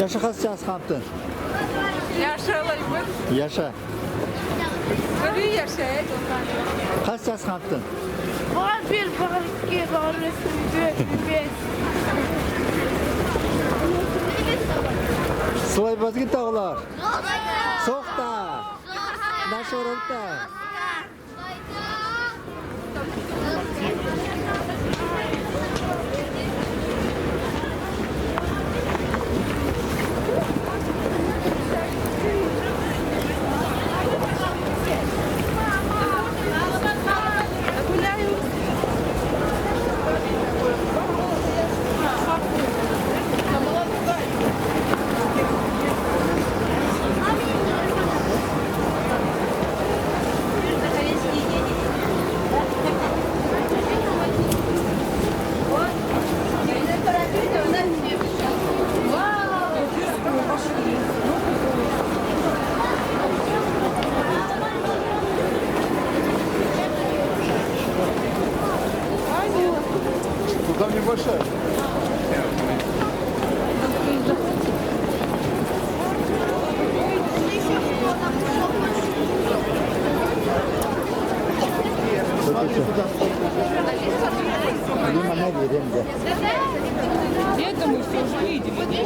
Yaşı kaç yaz kaptın? Yaşalayım. Yaşa. Böyle yaşayayım. Kaç yaz kaptın? Var bir balık var bir. Sıvay bazgı tağlar. Soğukta. Naşı orukta. Там небольшая. Лима не видим. Я думаю, что уже видели.